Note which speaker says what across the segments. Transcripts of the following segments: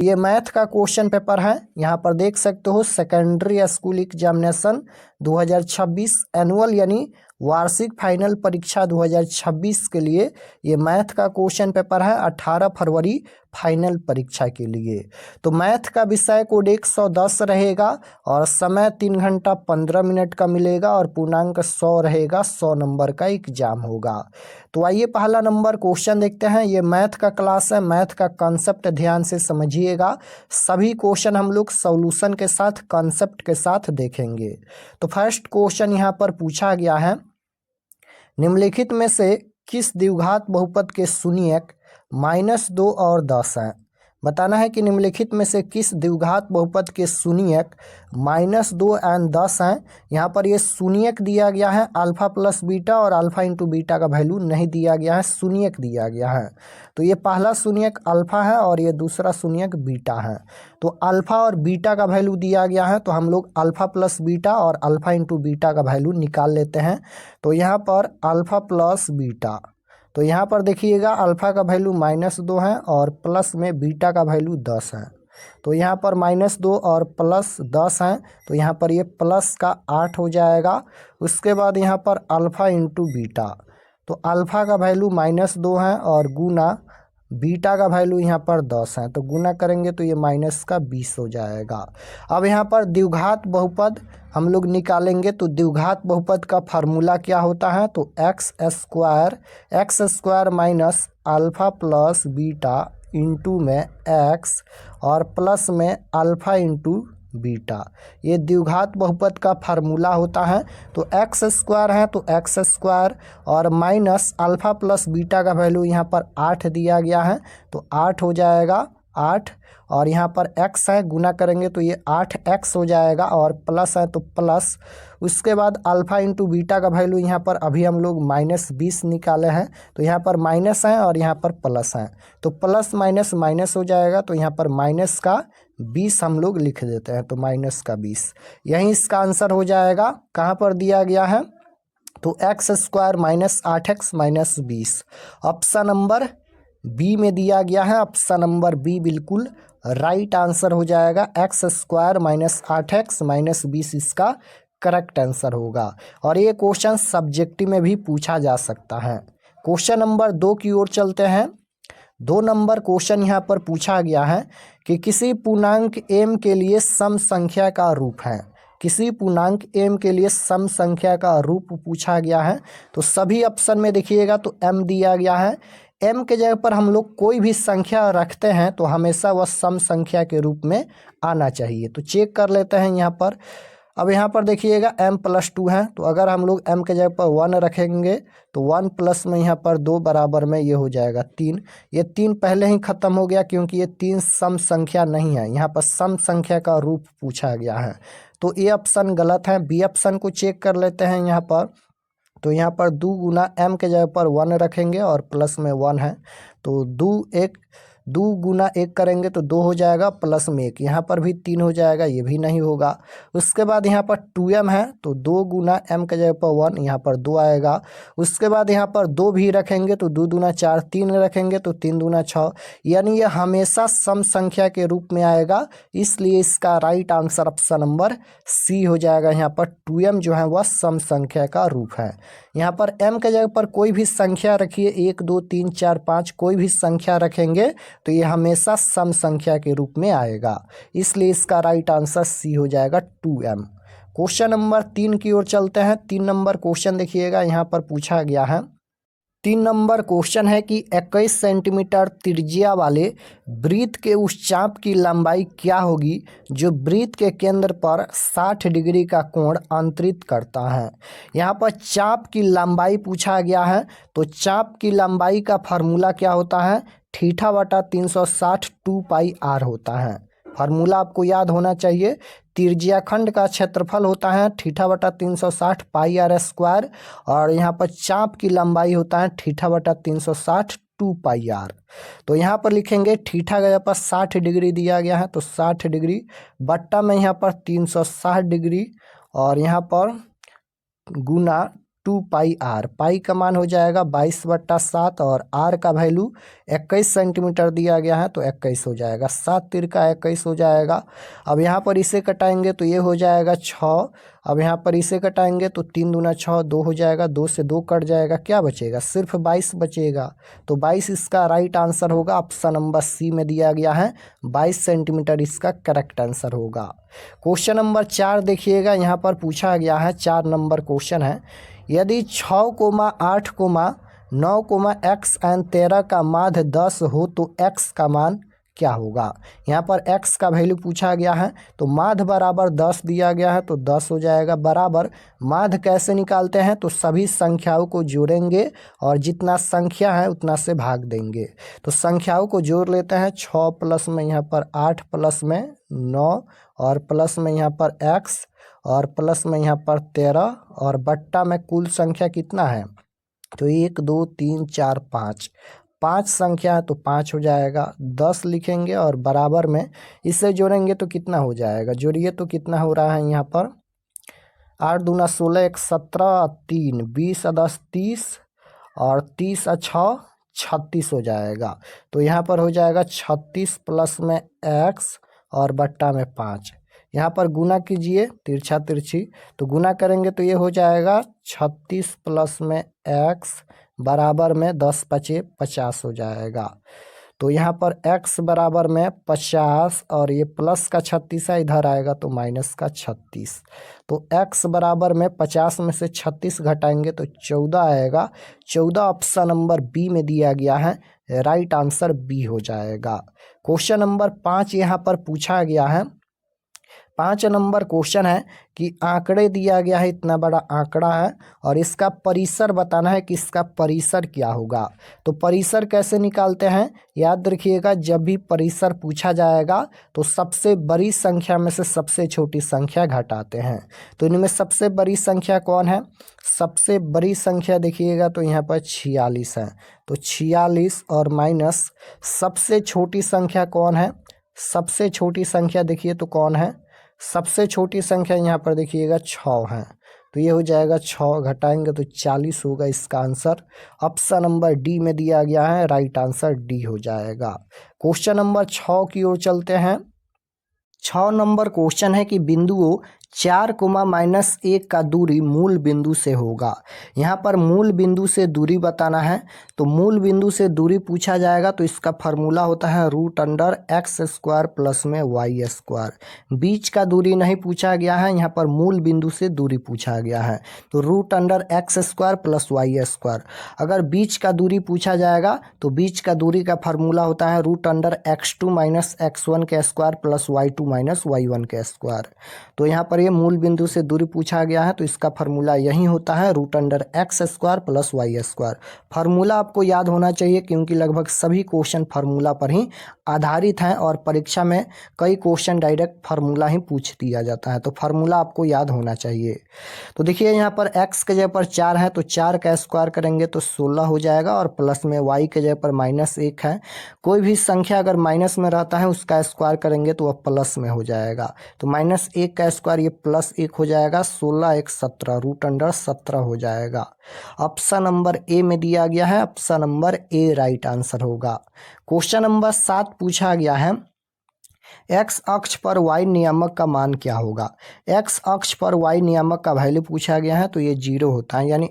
Speaker 1: ये मैथ का question paper है। यहाँ पर देख सकते हो सेकेंडरी स्कूल एग्जामिनेशन 2026 एनुअल यानी वार्षिक फाइनल परीक्षा 2026 के लिए ये मैथ का क्वेश्चन पेपर है। 18 फरवरी फाइनल परीक्षा के लिए। तो मैथ का विषय कोड 110 रहेगा और समय 3 घंटा 15 मिनट का मिलेगा और पूर्णांक 100 रहेगा। 100 नंबर का एग्जाम होगा। तो आइए पहला नंबर क्वेश्चन देखते हैं। ये मैथ का क्लास है, मैथ का कॉन्सेप्ट ध्यान से समझिएगा। सभी क्वेश्चन हम लोग सॉल्यूशन के साथ कॉन्सेप्ट के साथ देखेंगे। तो फर्स्ट क्वेश्चन यहाँ पर पूछा गया है, निम्नलिखित में से किस द्विघात बहुपद के शून्यक -2 और 10 हैं। बताना है कि निम्नलिखित में से किस द्विघात बहुपद के शून्यक -2 और 10 हैं। यहाँ पर ये शून्यक दिया गया है अल्फा प्लस बीटा और अल्फा इंटू बीटा का वैल्यू नहीं दिया गया है, शून्यक दिया गया है। तो ये पहला शून्यक अल्फा है और ये दूसरा शून्यक बीटा है। तो अल्फा और बीटा का वैल्यू दिया गया है तो हम लोग अल्फा प्लस बीटा और अल्फा इंटू बीटा का वैल्यू निकाल लेते हैं। तो यहाँ पर अल्फा प्लस बीटा, तो यहाँ पर देखिएगा अल्फा का वैल्यू -2 है और प्लस में बीटा का वैल्यू 10 है। तो यहाँ पर -2 और प्लस 10 है तो यहाँ पर ये प्लस का 8 हो जाएगा। उसके बाद यहाँ पर अल्फ़ा इंटू बीटा, तो अल्फ़ा का वैल्यू -2 है और गुना बीटा का वैल्यू यहाँ पर 10 है। तो गुना करेंगे तो ये -20 हो जाएगा। अब यहाँ पर द्विघात बहुपद हम लोग निकालेंगे। तो द्विघात बहुपद का फार्मूला क्या होता है, तो x square minus alpha plus beta into में एक्स और प्लस में अल्फ़ा इंटू बीटा, ये द्विघात बहुपद का फार्मूला होता है। तो एक्स स्क्वायर है तो एक्स स्क्वायर और माइनस अल्फ़ा प्लस बीटा का वैल्यू यहाँ पर 8 दिया गया है तो 8 हो जाएगा 8, और यहाँ पर x है गुना करेंगे तो ये 8x हो जाएगा और प्लस है तो प्लस। उसके बाद अल्फ़ा इंटू बीटा का वैल्यू यहाँ पर अभी हम लोग -20 निकाले हैं तो यहाँ पर माइनस है और यहाँ पर प्लस है तो प्लस माइनस माइनस हो जाएगा। तो यहाँ पर -20 हम लोग लिख देते हैं तो -20, यही इसका आंसर हो जाएगा। कहाँ पर दिया गया है, तो x square -8x -20 option number b में दिया गया है। ऑप्शन नंबर बी बिल्कुल राइट आंसर हो जाएगा। एक्स स्क्वायर -8x -20 इसका करेक्ट आंसर होगा। और ये क्वेश्चन सब्जेक्टिव में भी पूछा जा सकता है। क्वेश्चन नंबर 2 की ओर चलते हैं। 2 नंबर क्वेश्चन यहाँ पर पूछा गया है कि किसी पूर्णांक m के लिए सम संख्या का रूप है। किसी पूर्णांक m के लिए सम संख्या का रूप पूछा गया है। तो सभी ऑप्शन में देखिएगा तो m दिया गया है। m के जगह पर हम लोग कोई भी संख्या रखते हैं तो हमेशा वह सम संख्या के रूप में आना चाहिए। तो चेक कर लेते हैं यहाँ पर। अब यहाँ पर देखिएगा m+2 है तो अगर हम लोग m के जगह पर 1 रखेंगे तो 1 प्लस में यहाँ पर 2 बराबर में ये हो जाएगा 3। ये 3 पहले ही ख़त्म हो गया क्योंकि ये 3 सम संख्या नहीं है, यहाँ पर सम संख्या का रूप पूछा गया है। तो ये ऑप्शन गलत है। बी ऑप्शन को चेक कर लेते हैं यहाँ पर। तो यहाँ पर 2 गुना m के जगह पर 1 रखेंगे और प्लस में 1 है तो 2 गुना 1 करेंगे तो 2 हो जाएगा, प्लस में 1 यहाँ पर भी 3 हो जाएगा, ये भी नहीं होगा। उसके बाद यहाँ पर 2m है तो 2 गुना m के जगह पर 1, यहाँ पर 2 आएगा। उसके बाद यहाँ पर 2 भी रखेंगे तो 2 दूना 4, 3 रखेंगे तो 3 दूना 6, यानी ये हमेशा सम संख्या के रूप में आएगा। इसलिए इसका right answer option number c हो जाएगा। यहाँ पर 2m जो है वह सम संख्या का रूप है। यहाँ पर m के जगह पर कोई भी संख्या रखिए, 1 2 3 4 5 कोई भी संख्या रखेंगे तो ये हमेशा सम संख्या के रूप में आएगा। इसलिए इसका राइट आंसर सी हो जाएगा 2m। क्वेश्चन नंबर 3 की ओर चलते हैं। 3 नंबर क्वेश्चन देखिएगा यहाँ पर पूछा गया है। 3 नंबर क्वेश्चन है कि 21 सेंटीमीटर त्रिज्या वाले वृत्त के उस चाप की लंबाई क्या होगी जो वृत्त के केंद्र पर 60 डिग्री का कोण अंतरित करता है। यहाँ पर चाप की लंबाई पूछा गया है। तो चाप की लंबाई का फार्मूला क्या होता है, θ/360 2πr होता है। फार्मूला आपको याद होना चाहिए। त्रिज्याखंड का क्षेत्रफल होता है θ/360 πr², और यहाँ पर चाप की लंबाई होता है θ/360 2πr। तो यहाँ पर लिखेंगे थीटा का यहाँ पर 60 डिग्री दिया गया है तो 60 डिग्री बट्टा में यहाँ पर 360 डिग्री और यहाँ पर गुना 2 पाई आर। पाई का मान हो जाएगा 22/7 और आर का वैल्यू 21 सेंटीमीटर दिया गया है तो 21 हो जाएगा। 7 तिरका 21 हो जाएगा। अब यहाँ पर इसे कटाएंगे तो ये हो जाएगा 6। अब यहाँ पर इसे कटाएंगे तो 3 दूना 6, 2 हो जाएगा। 2 से 2 कट जाएगा, क्या बचेगा? सिर्फ 22 बचेगा। तो 22 इसका राइट आंसर होगा। ऑप्शन नंबर सी में दिया गया है 22 सेंटीमीटर इसका करेक्ट आंसर होगा। क्वेश्चन नंबर 4 देखिएगा, यहाँ पर पूछा गया है 4 नंबर क्वेश्चन है। यदि 6, 8, 9, x एन 13 का माध्य 10 हो तो x का मान क्या होगा? यहाँ पर x का वैल्यू पूछा गया है तो माध्य बराबर 10 दिया गया है तो 10 हो जाएगा। बराबर माध्य कैसे निकालते हैं? तो सभी संख्याओं को जोड़ेंगे और जितना संख्या है उतना से भाग देंगे। तो संख्याओं को जोड़ लेते हैं। 6 प्लस में यहाँ पर 8 प्लस में 9 और प्लस में यहाँ पर x और प्लस में यहाँ पर 13 और बट्टा में कुल संख्या कितना है? तो 1 2 3 4 5, 5 संख्या है तो 5 हो जाएगा। 10 लिखेंगे और बराबर में इसे जोड़ेंगे तो कितना हो जाएगा? जोड़िए तो कितना हो रहा है यहाँ पर? 8 दूना 16, 1 17, 3 20, 10 30 और 30 6 36 हो जाएगा। तो यहाँ पर हो जाएगा 36 प्लस में x और बट्टा में 5। यहाँ पर गुना कीजिए तिरछा तिरछी, तो गुना करेंगे तो ये हो जाएगा 36 प्लस में x बराबर में 10 पचे 50 हो जाएगा। तो यहाँ पर x बराबर में 50 और ये प्लस का 36 है, इधर आएगा तो माइनस का 36। तो x बराबर में 50 में से 36 घटाएंगे तो 14 आएगा। 14 ऑप्शन नंबर बी में दिया गया है, राइट आंसर बी हो जाएगा। क्वेश्चन नंबर 5 यहाँ पर पूछा गया है। 5 नंबर क्वेश्चन है कि आंकड़े दिया गया है, इतना बड़ा आंकड़ा है और इसका परिसर बताना है कि इसका परिसर क्या होगा। तो परिसर कैसे निकालते हैं? याद रखिएगा, जब भी परिसर पूछा जाएगा तो सबसे बड़ी संख्या में से सबसे छोटी संख्या घटाते हैं। तो इनमें सबसे बड़ी संख्या कौन है? सबसे बड़ी संख्या देखिएगा तो यहाँ पर 46 है। तो 46 और माइनस सबसे छोटी संख्या कौन है? सबसे छोटी संख्या देखिए तो कौन है? सबसे छोटी संख्या यहाँ पर देखिएगा 6 है। तो ये हो जाएगा 6 घटाएंगे तो 40 होगा इसका आंसर। ऑप्शन नंबर डी में दिया गया है, राइट आंसर डी हो जाएगा। क्वेश्चन नंबर 6 की ओर चलते हैं। 6 नंबर क्वेश्चन है कि बिंदुओं 4, -1 का दूरी मूल बिंदु से होगा। यहाँ पर मूल बिंदु से दूरी बताना है। तो मूल बिंदु से दूरी पूछा जाएगा तो इसका फार्मूला होता है √x² प्लस में y²। बीच का दूरी नहीं पूछा गया है, यहाँ पर मूल बिंदु से दूरी पूछा गया है। तो √x² प्लस y²। अगर बीच का दूरी पूछा जाएगा तो बीच का दूरी का फार्मूला होता है √x2 - x1² plus y2 - y1²। तो यहाँ पर ये मूल बिंदु से दूरी पूछा गया है तो इसका फार्मूला यही होता है √x² प्लस y²। फार्मूला आपको याद होना चाहिए क्योंकि लगभग सभी क्वेश्चन फार्मूला पर ही आधारित हैं और परीक्षा में कई क्वेश्चन डायरेक्ट फार्मूला ही पूछ दिया जाता है। तो फार्मूला आपको याद होना चाहिए। तो देखिए यहाँ पर x के जगह पर 4 है तो 4 का स्क्वायर करेंगे तो 16 हो जाएगा और प्लस में y के जगह पर -1 है। कोई भी संख्या अगर माइनस में रहता है उसका स्क्वायर करेंगे तो वह प्लस में हो जाएगा। तो -1 का स्क्वायर ये +1 हो जाएगा। 16 1 17 √17 हो जाएगा। ऑप्शन नंबर ए में दिया गया है, ऑप्शन नंबर ए राइट आंसर होगा। क्वेश्चन नंबर 7 पूछा गया है, एक्स अक्ष पर वाई नियामक का मान क्या होगा। एक्स अक्ष पर वाई नियामक का वैल्यू पूछा गया है तो ये 0 होता है, यानी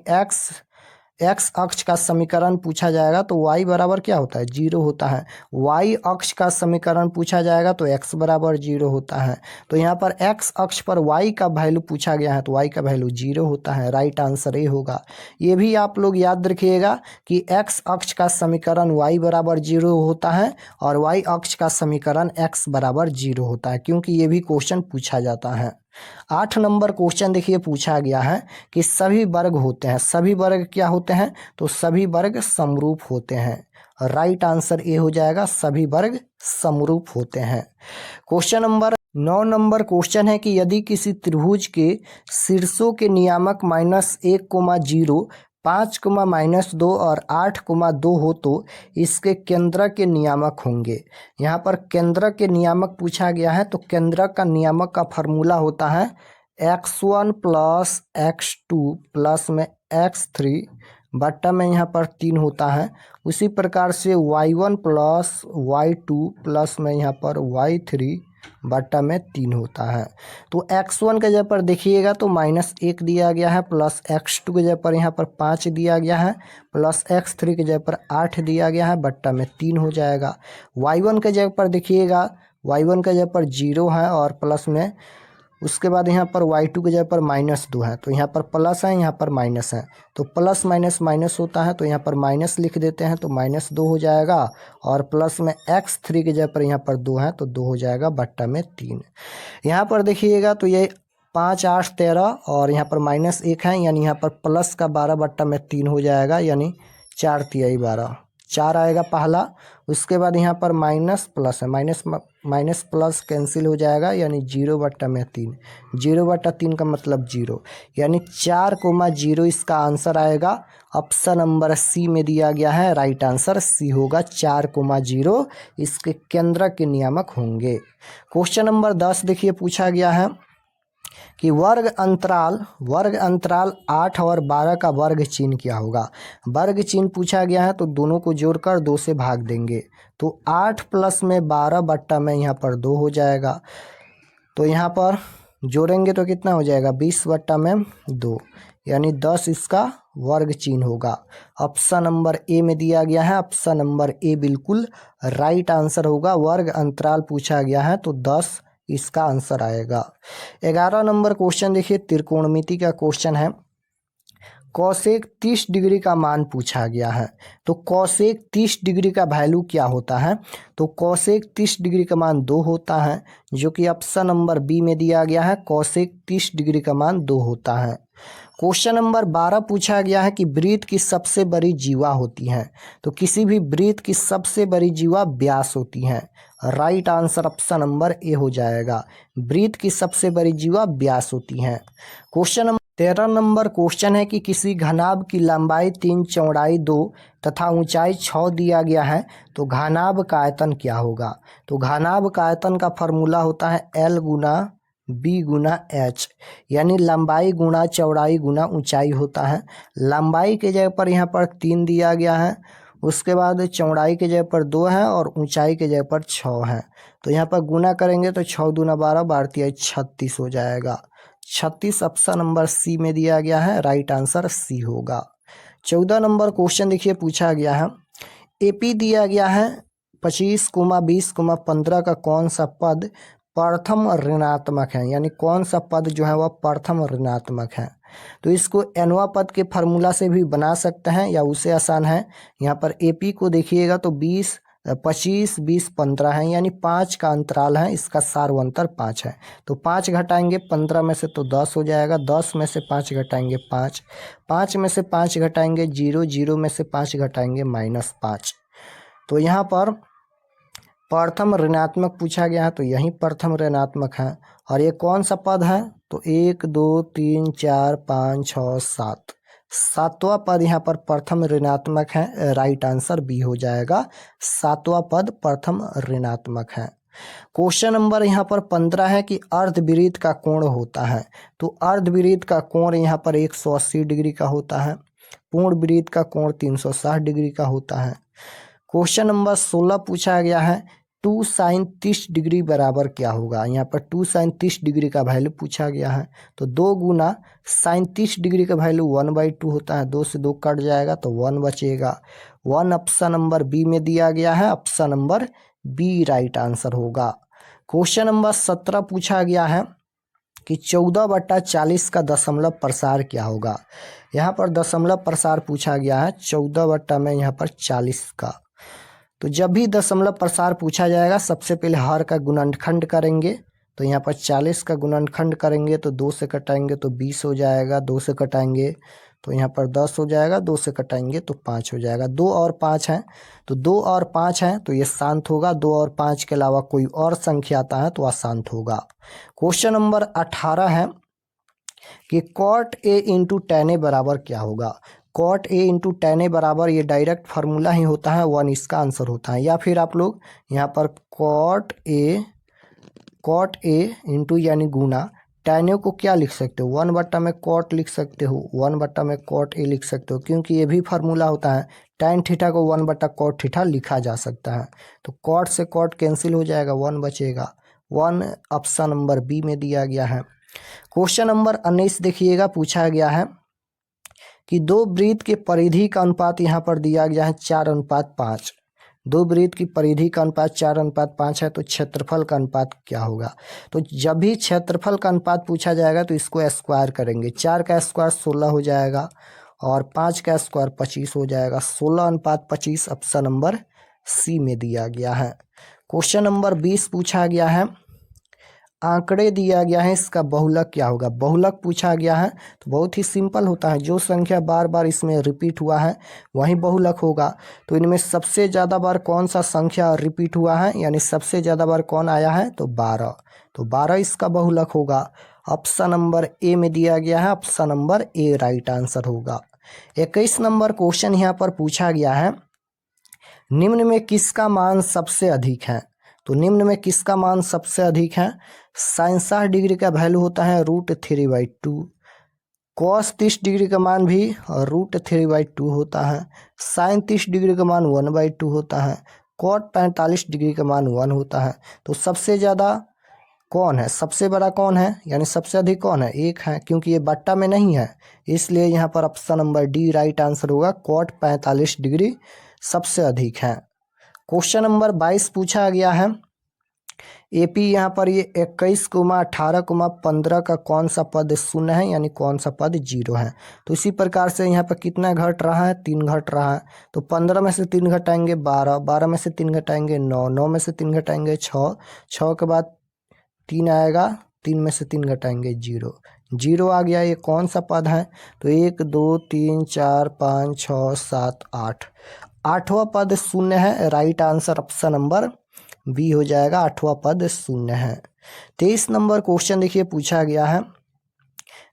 Speaker 1: एक्स अक्ष का समीकरण पूछा जाएगा तो y बराबर क्या होता है? 0 होता है। y अक्ष का समीकरण पूछा जाएगा तो x बराबर 0 होता है। तो यहाँ पर x अक्ष पर y का वैल्यू पूछा गया है तो y का वैल्यू 0 होता है। राइट आंसर ये होगा। ये भी आप लोग याद रखिएगा कि x अक्ष का समीकरण y बराबर 0 होता है और y अक्ष का समीकरण x बराबर 0 होता है, क्योंकि ये भी क्वेश्चन पूछा जाता है। 8 नंबर क्वेश्चन देखिए पूछा गया है कि सभी वर्ग होते हैं। सभी वर्ग क्या होते हैं? तो सभी वर्ग समरूप होते हैं। राइट आंसर ए हो जाएगा, सभी वर्ग समरूप होते हैं। क्वेश्चन नंबर 9 नंबर क्वेश्चन है कि यदि किसी त्रिभुज के शीर्षों के नियामक -1, 0, 5, -2 और 8, 2 हो तो इसके केंद्रक के नियामक होंगे। यहाँ पर केंद्रक के नियामक पूछा गया है तो केंद्रक का नियामक का फार्मूला होता है x1 + x2 प्लस में x3 बट्टा में यहाँ पर 3 होता है। उसी प्रकार से y1 प्लस y2 प्लस में यहाँ पर y3 बट्टा में 3 होता है। तो x1 के जगह पर देखिएगा तो -1 दिया गया है, प्लस x2 के जगह पर यहाँ पर 5 दिया गया है, प्लस x3 के जगह पर 8 दिया गया है, बट्टा में 3 हो जाएगा। y1 के जगह पर देखिएगा, y1 के जगह पर 0 है और प्लस में उसके बाद यहाँ पर y2 के जगह पर -2 है, तो यहाँ पर प्लस है, यहाँ पर माइनस है, तो प्लस माइनस माइनस होता है, तो यहाँ पर माइनस लिख देते हैं, तो -2 हो जाएगा। और प्लस में x3 के जगह पर यहाँ पर 2 है, तो 2 हो जाएगा बट्टा में 3। यहाँ पर देखिएगा तो ये 5 8 13 और यहाँ पर -1 है, यानी यहाँ पर प्लस का 12 बट्टा में 3 हो जाएगा, यानी 4 तिहाई 12, 4 आएगा पहला। उसके बाद यहाँ पर माइनस प्लस है, माइनस प्लस कैंसिल हो जाएगा, यानी 0 बट्टा में 3, 0 बट्टा 3 का मतलब 0, यानी 4,0 इसका आंसर आएगा। ऑप्शन नंबर सी में दिया गया है, राइट आंसर सी होगा, 4,0 इसके केंद्र के नियामक होंगे। क्वेश्चन नंबर 10 देखिए पूछा गया है कि वर्ग अंतराल 8 और 12 का वर्ग चिन्ह क्या होगा। वर्ग चिन्ह पूछा गया है, तो दोनों को जोड़कर 2 से भाग देंगे, तो 8 प्लस में 12 बट्टा में यहाँ पर 2 हो जाएगा। तो यहाँ पर जोड़ेंगे तो कितना हो जाएगा, 20 बट्टा में 2, यानी 10 इसका वर्ग चिन्ह होगा। ऑप्शन नंबर ए में दिया गया है, ऑप्शन नंबर ए बिल्कुल राइट आंसर होगा। वर्ग अंतराल पूछा गया है, तो 10 इसका आंसर आएगा। 11 नंबर क्वेश्चन देखिए, त्रिकोणमिति का क्वेश्चन है। कॉसेक 30 डिग्री का मान पूछा गया है, तो कॉसेक 30 डिग्री का वैल्यू क्या होता है। तो कॉसेक 30 डिग्री का मान 2 होता है, जो कि ऑप्शन नंबर बी में दिया गया है, कॉसेक 30 डिग्री का मान 2 होता है। क्वेश्चन नंबर 12 पूछा गया है कि वृत्त की सबसे बड़ी जीवा होती है, तो किसी भी वृत्त की सबसे बड़ी जीवा व्यास होती है। राइट आंसर ऑप्शन नंबर ए हो जाएगा, वृत्त की सबसे बड़ी जीवा व्यास होती है। क्वेश्चन नंबर 13 नंबर क्वेश्चन है कि किसी घनाभ की लंबाई 3, चौड़ाई 2 तथा ऊंचाई 6 दिया गया है, तो घनाभ का आयतन क्या होगा। तो घनाभ का आयतन का फॉर्मूला होता है L गुना B गुना H, यानी लंबाई गुना चौड़ाई गुना ऊंचाई होता है। लंबाई के जगह पर यहाँ पर 3 दिया गया है, उसके बाद चौड़ाई के जगह पर 2 है और ऊंचाई के जगह पर 6 है, तो यहाँ पर गुना करेंगे तो 6 दूना 12, 12 36 हो जाएगा। 36 ऑप्शन नंबर सी में दिया गया है, राइट आंसर सी होगा। 14 नंबर क्वेश्चन देखिए पूछा गया है, एपी दिया गया है 25, 20, 15 का कौन सा पद प्रथम ऋणात्मक है, यानी कौन सा पद जो है वह प्रथम ऋणात्मक है। तो इसको एनवा पद के फार्मूला से भी बना सकते हैं, या उससे आसान है, यहाँ पर एपी को देखिएगा तो 20, 25, 20, 15 है, यानी 5 का अंतराल है, इसका सार्वंतर 5 है, तो 5 घटाएंगे 15 में से तो 10 हो जाएगा, 10 में से 5 घटाएंगे 5, 5 में से 5 घटाएंगे 0, 0 में से 5 घटाएंगे -5। तो यहाँ पर प्रथम ऋणात्मक पूछा गया है, तो यही प्रथम ऋणात्मक है। और ये कौन सा पद है, तो 1 2 3 4 5 6 7, सातवां पद यहाँ पर प्रथम ऋणात्मक है, राइट आंसर बी हो जाएगा, सातवां पद प्रथम ऋणात्मक है। क्वेश्चन नंबर यहाँ पर 15 है कि अर्धवृत्त का कोण होता है, तो अर्धवृत्त का कोण यहाँ पर 180 डिग्री का होता है, पूर्ण वृत्त का कोण 360 डिग्री का होता है। क्वेश्चन नंबर 16 पूछा गया है, 2 sin 30 डिग्री बराबर क्या होगा। यहाँ पर 2 sin 30 डिग्री का वैल्यू पूछा गया है, तो 2 गुना sin 30 डिग्री का वैल्यू 1/2 होता है, 2 से 2 कट जाएगा तो 1 बचेगा। 1 ऑप्शन नंबर बी में दिया गया है, option number b right answer होगा। क्वेश्चन नंबर 17 पूछा गया है कि 14/40 का दशमलव प्रसार क्या होगा। यहाँ पर दशमलव प्रसार पूछा गया है 14 बट्टा में यहाँ पर 40 का। तो जब भी दशमलव प्रसार पूछा जाएगा सबसे पहले हर का गुणनखंड करेंगे, तो यहाँ पर 40 का गुणनखंड करेंगे तो 2 से कटाएंगे तो 20 हो जाएगा, 2 से कटाएंगे तो यहाँ पर 10 हो जाएगा, 2 से कटाएंगे तो 5 हो जाएगा। 2 और 5 हैं, तो 2 और 5 हैं तो ये शांत होगा, 2 और 5 के अलावा कोई और संख्या आता है तो अशांत होगा। क्वेश्चन नंबर 18 है कि cot a into tan a बराबर क्या होगा। cot a into tan a बराबर, ये डायरेक्ट फार्मूला ही होता है 1, इसका आंसर होता है। या फिर आप लोग यहाँ पर cot a इंटू यानी गुना tan ए को क्या लिख सकते हो, 1 में cot लिख सकते हो, 1 में cot ए लिख सकते हो, क्योंकि ये भी फार्मूला होता है। tan थीटा को 1/cot थीटा लिखा जा सकता है। तो cot से cot कैंसिल हो जाएगा, 1 बचेगा। 1 ऑप्शन नंबर बी में दिया गया है। क्वेश्चन नंबर 19 देखिएगा, पूछा गया है कि दो वृत्त के परिधि का अनुपात यहाँ पर दिया गया है 4:5। दो वृत्त की परिधि का अनुपात 4:5 है, तो क्षेत्रफल का अनुपात क्या होगा। तो जब भी क्षेत्रफल का अनुपात पूछा जाएगा तो इसको स्क्वायर करेंगे। 4 का स्क्वायर 16 हो जाएगा और 5 का स्क्वायर 25 हो जाएगा। 16:25 ऑप्शन नंबर सी में दिया गया है। क्वेश्चन नंबर 20 पूछा गया है, आंकड़े दिया गया है, इसका बहुलक क्या होगा। बहुलक पूछा गया है तो बहुत ही सिंपल होता है, जो संख्या बार बार इसमें रिपीट हुआ है वही बहुलक होगा। तो इनमें सबसे ज़्यादा बार कौन सा संख्या रिपीट हुआ है, यानी सबसे ज़्यादा बार कौन आया है, तो 12। तो 12 इसका बहुलक होगा। ऑप्शन नंबर ए में दिया गया है, ऑप्शन नंबर ए राइट आंसर होगा। 21 नंबर क्वेश्चन यहाँ पर पूछा गया है, निम्न में किसका मान सबसे अधिक है। तो निम्न में किसका मान सबसे अधिक है। sin 60 डिग्री का वैल्यू होता है √3/2। cos 30 डिग्री का मान भी √3/2 होता है। sin 30 डिग्री का मान 1/2 होता है। cot 45 डिग्री का मान 1 होता है। तो सबसे ज़्यादा कौन है, सबसे बड़ा कौन है, यानी सबसे अधिक कौन है, 1 है, क्योंकि ये बट्टा में नहीं है, इसलिए यहाँ पर option number D right answer होगा। cot 45 डिग्री सबसे अधिक है। क्वेश्चन नंबर 22 पूछा गया है, एपी यहाँ पर ये 21, 18, 15 का कौन सा पद शून्य है, यानी कौन सा पद 0 है। तो इसी प्रकार से यहाँ पर कितना घट रहा है, 3 घट रहा है। तो 15 में से 3 घटाएंगे 12, 12 में से 3 घटाएंगे 9, 9 में से 3 घटाएंगे 6, 6 के बाद 3 आएगा, 3 में से 3 घटाएंगे 0, 0 आ गया। ये कौन सा पद है, तो 1 2 3 4 5 6 7 8, 8वां पद शून्य है। Right answer option number b हो जाएगा, 8वां पद शून्य है। 23 नंबर क्वेश्चन देखिए, पूछा गया है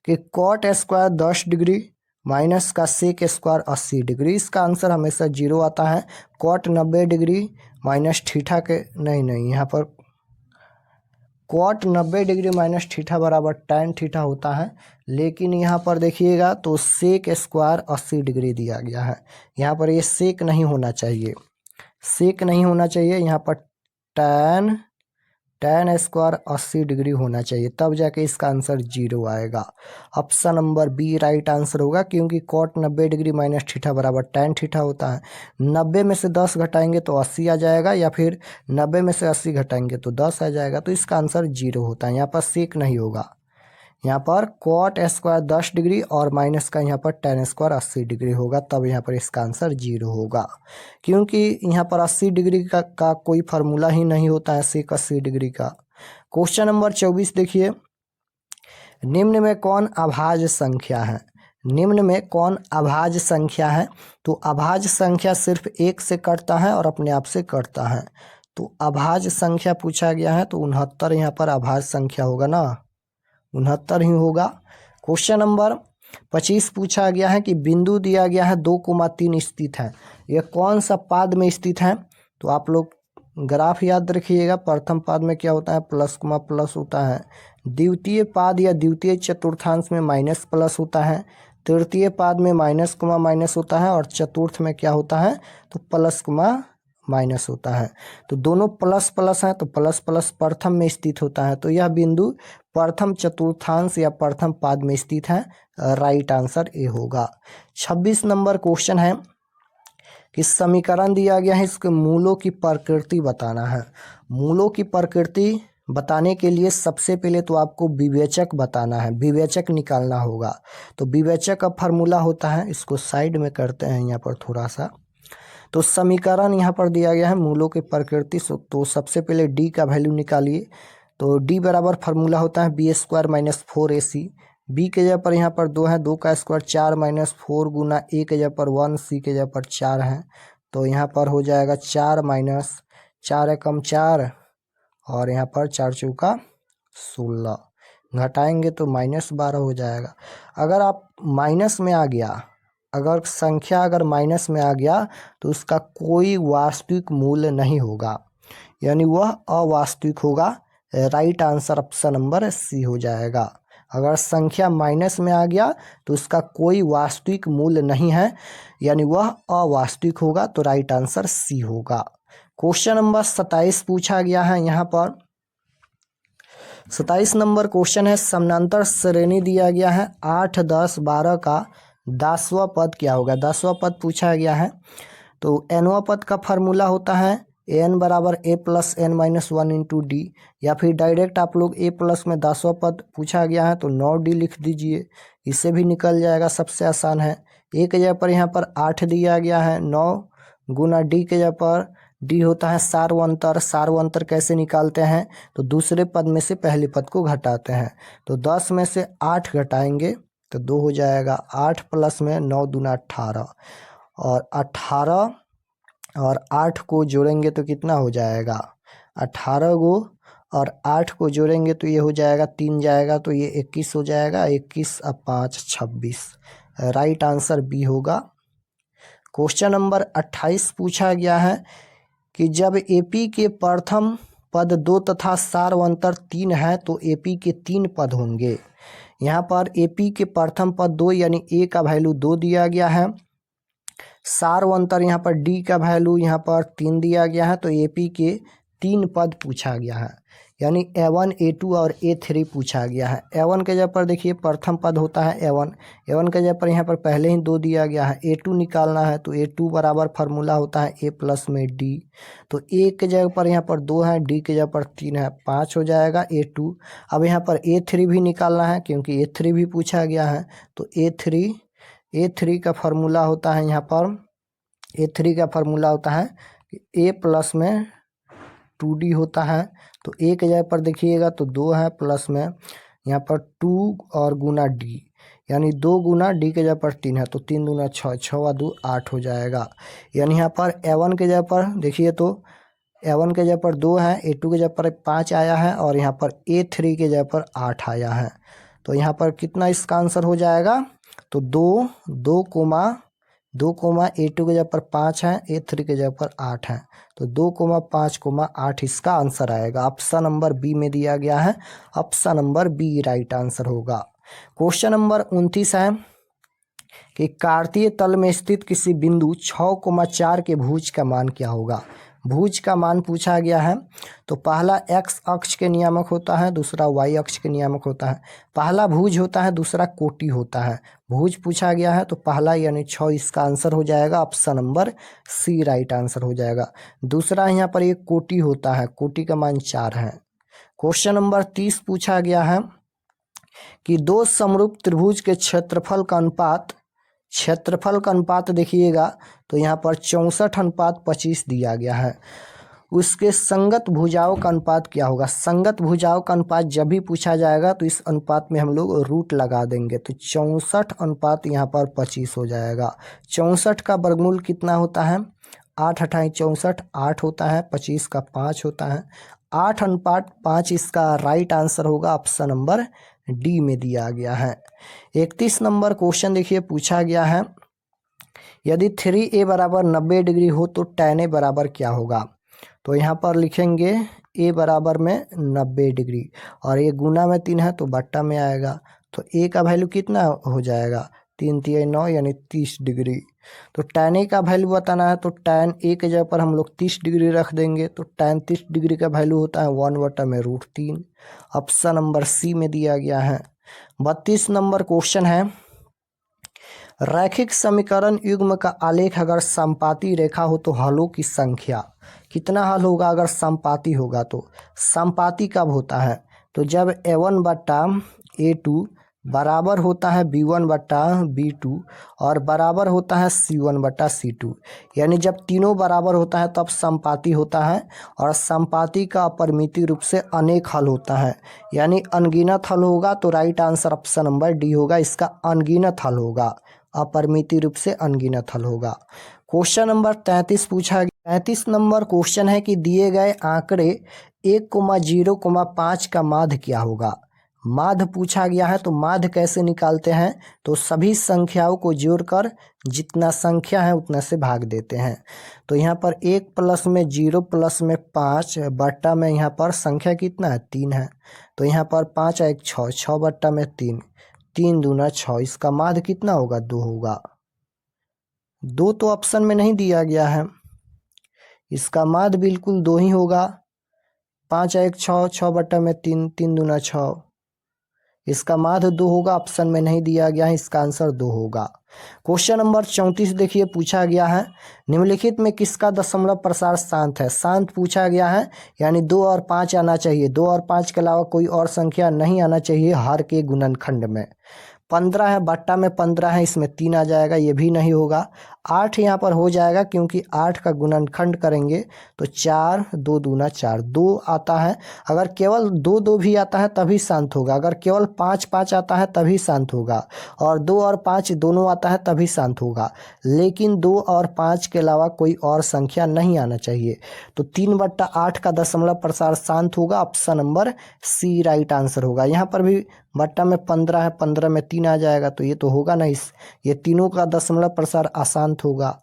Speaker 1: कि cot स्क्वायर 10 डिग्री माइनस का sec स्क्वायर 80 डिग्री, इसका आंसर हमेशा 0 आता है। cot 90 डिग्री माइनस थीटा के नहीं, यहाँ पर cot 90 डिग्री माइनस थीटा बराबर tan थीटा होता है, लेकिन यहाँ पर देखिएगा तो sec स्क्वायर 80 डिग्री दिया गया है। यहाँ पर ये sec नहीं होना चाहिए, sec नहीं होना चाहिए, यहाँ पर tan स्क्वायर 80 डिग्री होना चाहिए, तब जाके इसका आंसर 0 आएगा। Option number b right answer होगा, क्योंकि cot 90 डिग्री माइनस थीटा बराबर tan थीटा होता है। 90 में से 10 घटाएंगे तो 80 आ जाएगा, या फिर 90 में से 80 घटाएंगे तो 10 आ जाएगा। तो इसका आंसर 0 होता है, यहाँ पर sec नहीं होगा। यहाँ पर cot स्क्वायर 10 डिग्री और माइनस का यहाँ पर tan स्क्वायर 80 डिग्री होगा, तब यहाँ पर इसका आंसर 0 होगा, क्योंकि यहाँ पर 80 डिग्री का कोई फार्मूला ही नहीं होता है sec 80 डिग्री का। क्वेश्चन नंबर 24 देखिए, निम्न में कौन अभाज्य संख्या है। निम्न में कौन अभाज्य संख्या है। तो अभाज्य संख्या सिर्फ 1 से कटता है और अपने आप से कटता है। तो अभाज्य संख्या पूछा गया है, तो 69 यहाँ पर अभाज्य संख्या होगा ना, 69 ही होगा। क्वेश्चन नंबर 25 पूछा गया है कि बिंदु दिया गया है 2,3 स्थित है, यह कौन सा पाद में स्थित है। तो आप लोग ग्राफ याद रखिएगा, प्रथम पाद में क्या होता है, प्लस कुमा प्लस होता है। द्वितीय पाद या द्वितीय चतुर्थांश में माइनस प्लस होता है। तृतीय पाद में माइनस कुमा माइनस होता है, और चतुर्थ में क्या होता है, तो प्लस कुमा माइनस होता है। तो दोनों प्लस प्लस हैं, तो प्लस प्लस प्रथम में स्थित होता है। तो यह बिंदु प्रथम चतुर्थांश या प्रथम पाद में स्थित है। राइट आंसर ए होगा। 26 नंबर क्वेश्चन है कि समीकरण दिया गया है, इसके मूलों की प्रकृति बताना है। मूलों की प्रकृति बताने के लिए सबसे पहले तो आपको विवेचक बताना है, विवेचक निकालना होगा। तो विवेचक का फार्मूला होता है, इसको साइड में करते हैं यहाँ पर थोड़ा सा। तो समीकरण यहाँ पर दिया गया है मूलों की प्रकृति, तो सबसे पहले डी का वैल्यू निकालिए। तो डी बराबर फार्मूला होता है B square minus 4ac। B के जगह पर यहाँ पर 2 है, 2 का स्क्वायर 4 माइनस 4 गुना ए के जगह पर 1, सी के जगह पर 4 है। तो यहाँ पर हो जाएगा 4 माइनस 4 एकम 4, और यहाँ पर 4 चौका 16, घटाएंगे तो -12 हो जाएगा। अगर आप माइनस में आ गया, अगर संख्या अगर माइनस में आ गया तो उसका कोई वास्तविक मूल्य नहीं होगा, यानी वह अवास्तविक होगा। Right answer option number c हो जाएगा। अगर संख्या माइनस में आ गया तो उसका कोई वास्तविक मूल्य नहीं है, यानी वह अवास्तविक होगा। तो राइट आंसर सी होगा। क्वेश्चन नंबर 27 पूछा गया है यहाँ पर। 27 नंबर क्वेश्चन है, समानांतर श्रेणी दिया गया है 8, 10, 12 का 10वां पद क्या होगा। 10वां पद पूछा गया है। तो nवां पद का फार्मूला होता है n बराबर a plus n minus 1 into D, या फिर डायरेक्ट आप लोग a प्लस में 10वां पद पूछा गया है तो 9d लिख दीजिए, इससे भी निकल जाएगा, सबसे आसान है। a के जगह पर यहाँ पर 8 दिया गया है, 9 गुना d के जगह पर d होता है सार्वंतर। सार्वंतर कैसे निकालते हैं, तो दूसरे पद में से पहले पद को घटाते हैं। तो 10 में से 8 घटाएंगे तो 2 हो जाएगा, 8 प्लस में 9 दूना 18, और 18 और 8 को जोड़ेंगे तो कितना हो जाएगा, 18 को और 8 को जोड़ेंगे तो ये हो जाएगा 3 जाएगा तो ये 21 हो जाएगा, 21 और 5 26। राइट आंसर बी होगा। क्वेश्चन नंबर 28 पूछा गया है कि जब एपी के प्रथम पद 2 तथा सार्वंतर 3 है तो एपी के 3 पद होंगे। यहाँ पर एपी के प्रथम पद 2 यानी ए का वैल्यू 2 दिया गया है, सार्वंतर यहाँ पर डी का वैल्यू यहाँ पर 3 दिया गया है, तो एपी के 3 पद पूछा गया है, यानी A1, A2 और A3 पूछा गया है। A1 के जगह पर देखिए प्रथम पद होता है A1, A1 के जगह पर यहाँ पर पहले ही 2 दिया गया है। A2 निकालना है तो A2 बराबर फार्मूला होता है A प्लस में D, तो A के जगह पर यहाँ पर 2 है, D के जगह पर 3 है, 5 हो जाएगा A2। अब यहाँ पर A3 भी निकालना है क्योंकि A3 भी पूछा गया है, तो A3 का फार्मूला होता है यहाँ पर, A3 का फार्मूला होता है A प्लस में 2D होता है। तो ए के जगह पर देखिएगा तो 2 है, प्लस में यहाँ पर 2 और गुना डी, यानी 2 गुना डी के जगह पर 3 है तो 3 दूना 6, 6 और 2 8 हो जाएगा। यानी यहाँ पर A1 के जगह पर देखिए तो A1 के जगह पर 2 है, A2 के जगह पर 5 आया है और यहाँ पर A3 के जगह पर 8 आया है। तो यहाँ पर कितना इसका आंसर हो जाएगा, तो 2 कोमा A2 के जगह पर 5 है, A3 के जगह पर 8 है, तो 2,5,8 इसका आंसर आएगा। ऑप्शन नंबर बी में दिया गया है, option number b right answer होगा। क्वेश्चन नंबर 29 है कि कार्तीय तल में स्थित किसी बिंदु 6,4 के भुज का मान क्या होगा। भुज का मान पूछा गया है। तो पहला एक्स अक्ष के नियामक होता है, दूसरा वाई अक्ष के नियामक होता है। पहला भुज होता है, दूसरा कोटि होता है। भुज पूछा गया है तो पहला यानी 6 इसका आंसर हो जाएगा, option number c right answer हो जाएगा। दूसरा यहाँ पर एक कोटि होता है, कोटि का मान 4 है। क्वेश्चन नंबर 30 पूछा गया है कि दो समरूप त्रिभुज के क्षेत्रफल का अनुपात देखिएगा तो यहाँ पर 64:25 दिया गया है। उसके संगत भुजाओं का अनुपात क्या होगा। संगत भुजाओं का अनुपात जब भी पूछा जाएगा तो इस अनुपात में हम लोग रूट लगा देंगे, तो 64 अनुपात यहाँ पर 25 हो जाएगा। 64 का वर्गमूल कितना होता है, 8 अठाई 64, 8 होता है, 25 का 5 होता है, 8:5 इसका राइट आंसर होगा, ऑप्शन नंबर डी में दिया गया है। 31 नंबर क्वेश्चन देखिए पूछा गया है, यदि 3a बराबर 90 डिग्री हो तो tan a बराबर क्या होगा। तो यहाँ पर लिखेंगे a बराबर में 90 डिग्री और ये गुना में 3 है तो बट्टा में आएगा, तो a का वैल्यू कितना हो जाएगा, 3 3 9 यानी 30 डिग्री। तो tan a का वैल्यू बताना है तो tan a के जगह पर हम लोग 30 डिग्री रख देंगे, तो tan 30 डिग्री का वैल्यू होता है 1/√3, ऑप्शन नंबर सी में दिया गया है। 32 नंबर क्वेश्चन है, रैखिक समीकरण युग्म का आलेख अगर समपाती रेखा हो तो हलों की संख्या कितना हल होगा। अगर समपाती होगा तो समपाती कब होता है, तो जब A1/A2 बराबर होता है B1/B2 और बराबर होता है C1/C2, यानी जब तीनों बराबर होता है तब समपाती होता है। और समपाती का अपरिमित रूप से अनेक हल होता है, यानी अनगिनत हल होगा, तो right answer option number D होगा, इसका अनगिनत हल होगा, अपरिमित रूप से अनगिनत हल होगा। क्वेश्चन नंबर 33 पूछा गया। 33 नंबर क्वेश्चन है कि दिए गए आंकड़े 1,0,5 का माध्य क्या होगा। माध्य पूछा गया है, तो माध्य कैसे निकालते हैं, तो सभी संख्याओं को जोड़कर जितना संख्या है उतना से भाग देते हैं। तो यहाँ पर 1 प्लस में 0 प्लस में 5 बट्टा में यहाँ पर संख्या कितना है 3 है, तो यहाँ पर 5 1 6, 6 बट्टा में 3, 3 दूना 6, इसका माध्य कितना होगा 2 होगा। 2 तो ऑप्शन में नहीं दिया गया है, इसका माध्य बिल्कुल 2 ही होगा। 5 1 6, 6 बट्टा में 3, 3 दूना 6, इसका माध्य 2 होगा, ऑप्शन में नहीं दिया गया है, इसका आंसर 2 होगा। क्वेश्चन नंबर 34 देखिए पूछा गया है, निम्नलिखित में किसका दशमलव प्रसार शांत है। शांत पूछा गया है, यानी 2 और 5 आना चाहिए, 2 और 5 के अलावा कोई और संख्या नहीं आना चाहिए हर के गुणनखंड में। 15 है, बट्टा में 15 है, इसमें 3 आ जाएगा, ये भी नहीं होगा। 8 यहाँ पर हो जाएगा, क्योंकि 8 का गुणनखंड करेंगे तो 4 2 दूना 4, 2 आता है। अगर केवल 2 2 भी आता है तभी शांत होगा, अगर केवल 5 5 आता है तभी शांत होगा, और 2 और 5 दोनों आता है तभी शांत होगा, लेकिन 2 और 5 के अलावा कोई और संख्या नहीं आना चाहिए। तो 3/8 का दशमलव प्रसार शांत होगा, option number c right answer होगा। यहाँ पर भी बट्टा में 15 है, 15 में 3 आ जाएगा, तो ये तो होगा नहीं, ये तीनों का दशमलव प्रसार अशांत होगा।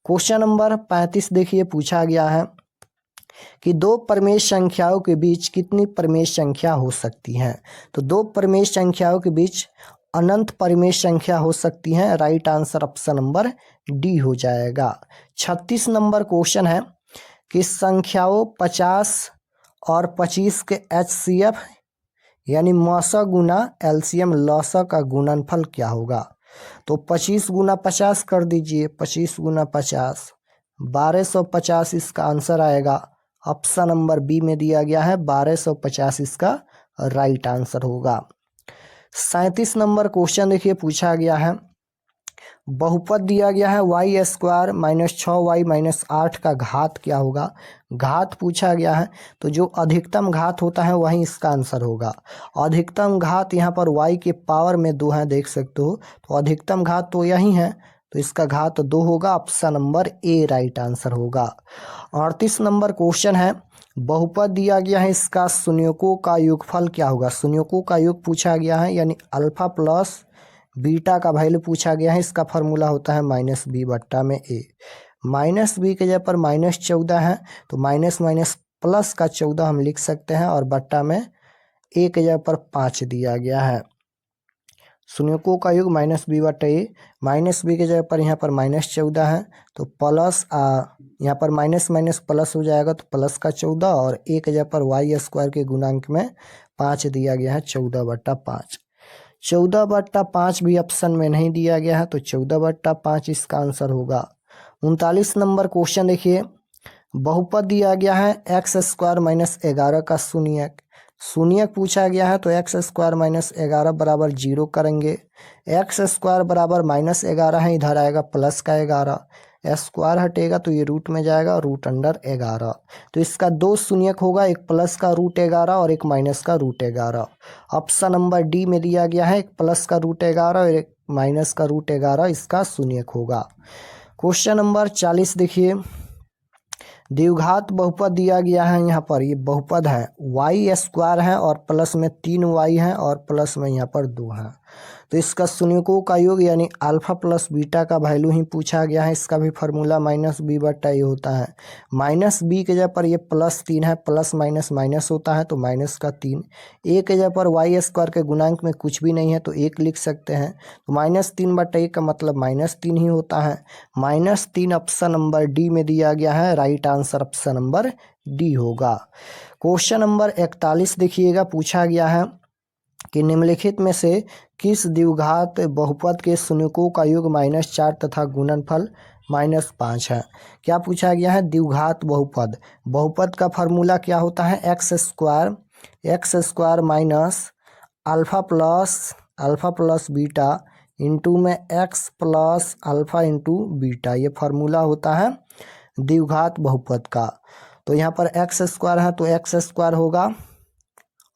Speaker 1: क्वेश्चन नंबर 35 देखिए पूछा गया है कि 2 परमेय संख्याओं के बीच कितनी परमेय संख्या हो सकती हैं। तो 2 परमेय संख्याओं के बीच अनंत परमेय संख्या हो सकती है, right answer option number D हो जाएगा। 36 नंबर क्वेश्चन है कि संख्याओं 50 और 25 के HCF यानी मौसा गुना LCM लौसा का गुणनफल क्या होगा। तो 25 गुना 50 कर दीजिए, 25 गुना 50 1250 इसका आंसर आएगा, ऑप्शन नंबर बी में दिया गया है 1250 इसका राइट आंसर होगा। 37 नंबर क्वेश्चन देखिए पूछा गया है, बहुपद दिया गया है y² - 6y - 8 का घात क्या होगा। घात पूछा गया है, तो जो अधिकतम घात होता है वही इसका आंसर होगा। अधिकतम घात यहाँ पर y के पावर में 2 है, देख सकते हो, तो अधिकतम घात तो यही है, तो इसका घात 2 होगा, ऑप्शन नंबर ए राइट आंसर होगा। 38 नंबर क्वेश्चन है, बहुपद दिया गया है, इसका शून्यकों का योगफल क्या होगा। शून्यकों का योग पूछा गया है, यानी अल्फा प्लस बीटा का वैल्यू पूछा गया है, इसका फार्मूला होता है -b/a। -b के जगह पर -14 है, तो माइनस माइनस प्लस का 14 हम लिख सकते हैं, और बट्टा में a के जगह पर 5 दिया गया है। शून्यकों का योग -b/a, -b के जगह पर यहाँ पर -14 है, तो प्लस यहाँ पर माइनस माइनस प्लस हो जाएगा, तो प्लस का 14, और a के जगह पर y² के गुणांक में 5 दिया गया है, 14/5। 14/5 भी ऑप्शन में नहीं दिया गया है, तो 14/5 इसका आंसर होगा। 39 नंबर क्वेश्चन देखिए, बहुपद दिया गया है x² - 11 का शून्यक। शून्यक पूछा गया है, तो x² - 11 बराबर 0 करेंगे। x² बराबर -11 है, इधर आएगा प्लस का 11, स्क्वायर हटेगा तो ये रूट में जाएगा, √11। तो इसका 2 शून्यक होगा, एक प्लस का √11 और एक माइनस का √11। ऑप्शन नंबर डी में दिया गया है, एक प्लस का √11 और एक माइनस का √11 इसका शून्यक होगा। क्वेश्चन नंबर 40 देखिए, द्विघात बहुपद दिया गया है, यहाँ पर ये बहुपद है, y² है और प्लस में 3y है और प्लस में यहाँ पर 2 है, तो इसका शून्यकों का योग यानी अल्फा प्लस बीटा का वैल्यू ही पूछा गया है। इसका भी फार्मूला -b/a होता है। -b के जगह पर ये +3 है, प्लस माइनस माइनस होता है, तो -3। a के जगह पर y² के गुणांक में कुछ भी नहीं है, तो 1 लिख सकते हैं, तो -3/a का मतलब -3 ही होता है। -3 ऑप्शन नंबर डी में दिया गया है, right answer option number D होगा। क्वेश्चन नंबर 41 देखिएगा, पूछा गया है कि निम्नलिखित में से किस द्विघात बहुपद के शून्यकों का योग -4 तथा गुणनफल -5 है। क्या पूछा गया है, द्विघात बहुपद। बहुपद का फार्मूला क्या होता है, x² minus alpha plus beta into में x plus alpha into beta, ये फार्मूला होता है द्विघात बहुपद का। तो यहाँ पर x² है, तो x² होगा,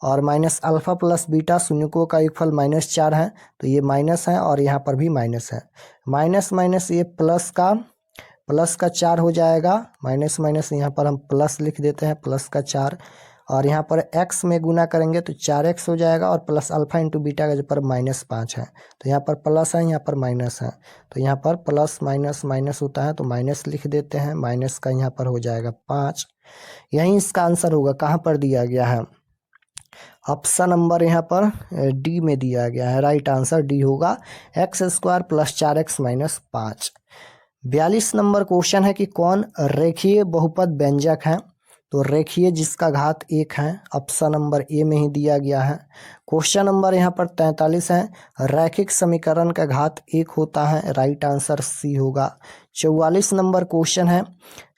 Speaker 1: और माइनस अल्फा प्लस बीटा शून्यकों का योगफल -4 है, तो ये माइनस है, और यहाँ पर भी माइनस है, माइनस माइनस ये प्लस का 4 हो जाएगा, माइनस माइनस यहाँ पर हम प्लस लिख देते हैं, प्लस का 4, और यहाँ पर x में गुना करेंगे तो 4x हो जाएगा और प्लस अल्फा इंटू बीटा का जो पर -5 है, तो यहाँ पर प्लस है, यहाँ पर माइनस है, तो यहाँ पर प्लस माइनस माइनस होता है तो माइनस लिख देते हैं, माइनस का यहाँ पर हो जाएगा 5। यही इसका आंसर होगा। कहाँ पर दिया गया है? ऑप्शन नंबर यहाँ पर डी में दिया गया है। राइट आंसर डी होगा, x² + 4x - 5। 42 नंबर क्वेश्चन है कि कौन रेखीय बहुपद व्यंजक है? तो रेखीय जिसका घात 1 है, ऑप्शन नंबर ए में ही दिया गया है। क्वेश्चन नंबर यहाँ पर 43 है, रैखिक समीकरण का घात 1 होता है, राइट आंसर सी होगा। 44 नंबर क्वेश्चन है,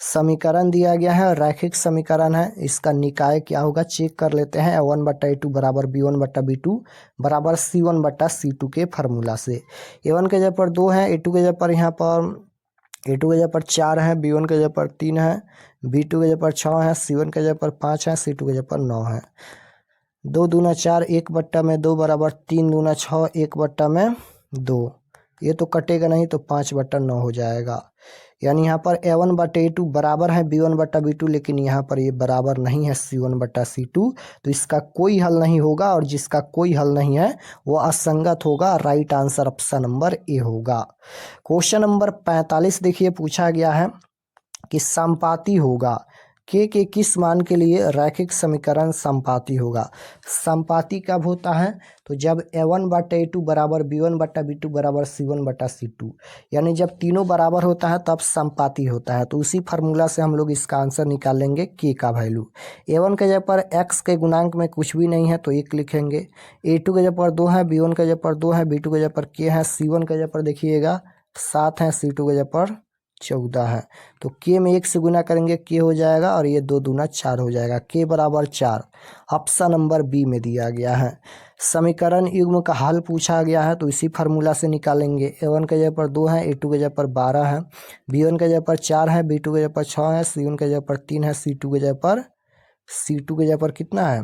Speaker 1: समीकरण दिया गया है, रैखिक समीकरण है, इसका निकाय क्या होगा चेक कर लेते हैं। a1/a2 = b1/b2 = c1/c2 के फार्मूला से। a1 के जगह पर 2 है, a2 के जगह पर यहाँ पर a2 के जगह पर 4 है, b1 के जगह पर 3 है, b2 के जगह पर 6 है, c1 के जगह पर 5 है, c2 के जगह पर 9 है। 2 दूना 4, 1/2 = 3 दूना 6, 1/2। ये तो कटेगा नहीं तो 5/9 हो जाएगा। यानी यहाँ पर a1/a2 बराबर है b1/b2, लेकिन यहाँ पर ये बराबर नहीं है c1/c2, तो इसका कोई हल नहीं होगा, और जिसका कोई हल नहीं है वो असंगत होगा। Right answer option number A होगा। क्वेश्चन नंबर 45 देखिए, पूछा गया है कि समपाती होगा के किस मान के लिए रैखिक समीकरण समपाती होगा? समपाती कब होता है? तो जब a1/a2 = b1/b2 = c1/c2, यानी जब तीनों बराबर होता है तब समपाती होता है। तो उसी फार्मूला से हम लोग इसका आंसर निकालेंगे के का वैल्यू। a1 के जगह पर x के गुणांक में कुछ भी नहीं है तो 1 लिखेंगे, a2 के जगह पर 2 है, b1 के जगह पर 2 है, b2 के जगह पर k है, c1 के जगह पर देखिएगा 7 है, c2 के जगह पर 14 है। तो k में 1 से गुना करेंगे k हो जाएगा, और ये 2 दूना 4 हो जाएगा, k = 4। ऑप्शन नंबर बी में दिया गया है। समीकरण युग्म का हल पूछा गया है तो इसी फार्मूला से निकालेंगे। a1 के जगह पर 2 है, a2 के जगह पर 12 है, b1 के जगह पर 4 है, b2 के जगह पर 6 है, c1 के जगह पर 3 है, c2 के जगह पर कितना है?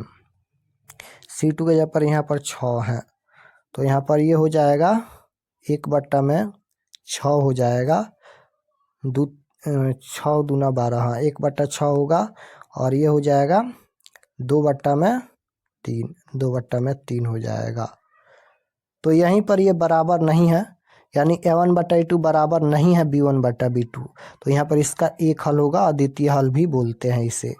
Speaker 1: c2 के जगह पर यहाँ पर 6 है, तो यहाँ पर ये हो जाएगा 1/6 हो जाएगा, 6 दूना 12, हाँ 1/6 होगा, और ये हो जाएगा 2/3 हो जाएगा। तो यहीं पर ये बराबर नहीं है, यानी a1/a2 बराबर नहीं है b1/b2, तो यहाँ पर इसका एक हल होगा, अद्वितीय हल भी बोलते हैं इसे।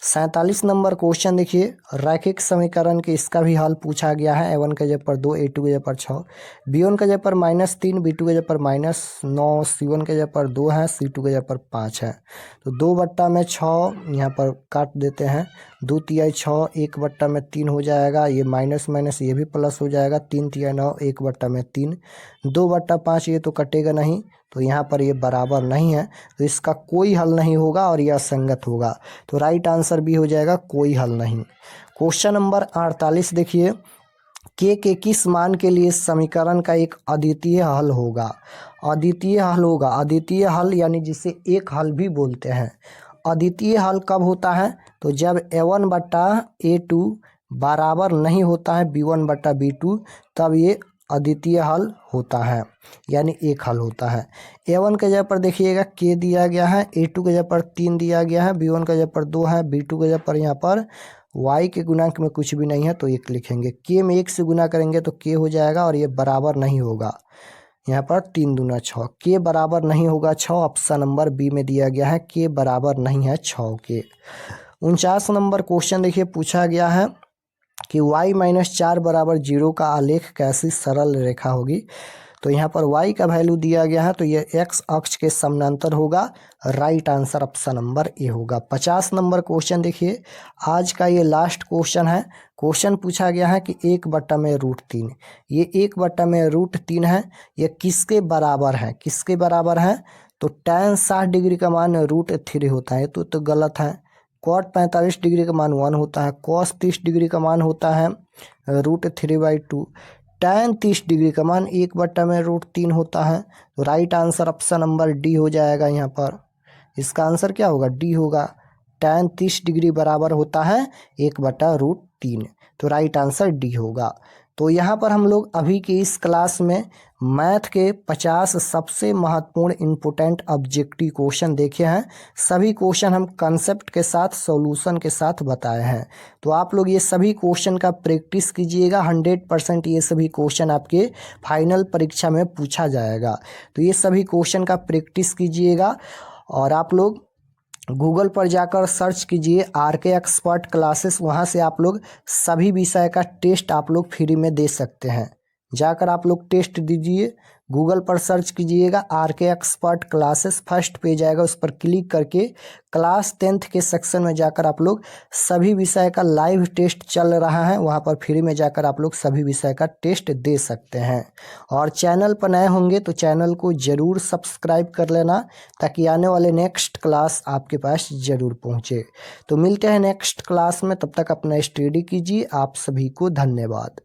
Speaker 1: 47 नंबर क्वेश्चन देखिए, रैखिक समीकरण के इसका भी हल पूछा गया है। a1 के जगह पर 2, a2 के जगह पर 6, b1 के जगह पर -3, b2 के जगह पर -9, c1 के जगह पर 2 है, c2 के जगह पर 5 है। तो 2/6 यहाँ पर काट देते हैं, 2 तिहाई 6, 1/3 हो जाएगा, ये माइनस माइनस ये भी प्लस हो जाएगा, 3 तिहाई 9, 1/3, 2/5 ये तो कटेगा नहीं, तो यहाँ पर ये बराबर नहीं है, तो इसका कोई हल नहीं होगा और यह असंगत होगा। तो राइट आंसर भी हो जाएगा कोई हल नहीं। क्वेश्चन नंबर 48 देखिए, के किस मान के लिए समीकरण का एक अद्वितीय हल होगा? अद्वितीय हल होगा, अद्वितीय हल यानी जिसे एक हल भी बोलते हैं। अद्वितीय हल कब होता है? तो जब a1/a2 बराबर नहीं होता है b1/b2, तब ये अद्वितीय हल होता है, यानी एक हल होता है। a1 के जगह पर देखिएगा k दिया गया है, a2 के जगह पर 3 दिया गया है, b1 के जगह पर 2 है, b2 के जगह पर यहाँ पर y के गुणांक में कुछ भी नहीं है तो 1 लिखेंगे। k में 1 से गुना करेंगे तो k हो जाएगा, और ये बराबर नहीं होगा, यहाँ पर 3 दूना 6, k बराबर नहीं होगा 6। ऑप्शन नंबर बी में दिया गया है, k बराबर नहीं है 6 के। 49 नंबर क्वेश्चन देखिए, पूछा गया है कि y - 4 = 0 का आलेख कैसी सरल रेखा होगी? तो यहाँ पर y का वैल्यू दिया गया है, तो ये x अक्ष के समानांतर होगा। Right answer option number A होगा। 50 नंबर क्वेश्चन देखिए, आज का ये लास्ट क्वेश्चन है। क्वेश्चन पूछा गया है कि 1/√3, ये 1/√3 है, ये किसके बराबर है? किसके बराबर है? तो tan 60 डिग्री का मान √3 होता है, तो गलत है। cot 45 डिग्री का मान 1 होता है, cos 30 डिग्री का मान होता है √3/2, tan 30 डिग्री का मान 1/√3 होता है। तो right answer option number D हो जाएगा। यहाँ पर इसका आंसर क्या होगा? डी होगा। tan 30 डिग्री बराबर होता है 1/√3, तो राइट आंसर डी होगा। तो यहाँ पर हम लोग अभी की इस क्लास में मैथ के 50 सबसे महत्वपूर्ण इम्पोर्टेंट ऑब्जेक्टिव क्वेश्चन देखे हैं। सभी क्वेश्चन हम कंसेप्ट के साथ सॉल्यूशन के साथ बताए हैं। तो आप लोग ये सभी क्वेश्चन का प्रैक्टिस कीजिएगा। 100% ये सभी क्वेश्चन आपके फाइनल परीक्षा में पूछा जाएगा। तो ये सभी क्वेश्चन का प्रैक्टिस कीजिएगा और आप लोग गूगल पर जाकर सर्च कीजिए RK एक्सपर्ट क्लासेस। वहाँ से आप लोग सभी विषय का टेस्ट आप लोग फ्री में दे सकते हैं। जाकर आप लोग टेस्ट दीजिए। गूगल पर सर्च कीजिएगा RK expert classes, first page आएगा, उस पर क्लिक करके क्लास 10th के सेक्शन में जाकर आप लोग सभी विषय का लाइव टेस्ट चल रहा है, वहाँ पर फ्री में जाकर आप लोग सभी विषय का टेस्ट दे सकते हैं। और चैनल पर नए होंगे तो चैनल को ज़रूर सब्सक्राइब कर लेना, ताकि आने वाले नेक्स्ट क्लास आपके पास ज़रूर पहुँचे। तो मिलते हैं नेक्स्ट क्लास में, तब तक अपना स्टडी कीजिए। आप सभी को धन्यवाद।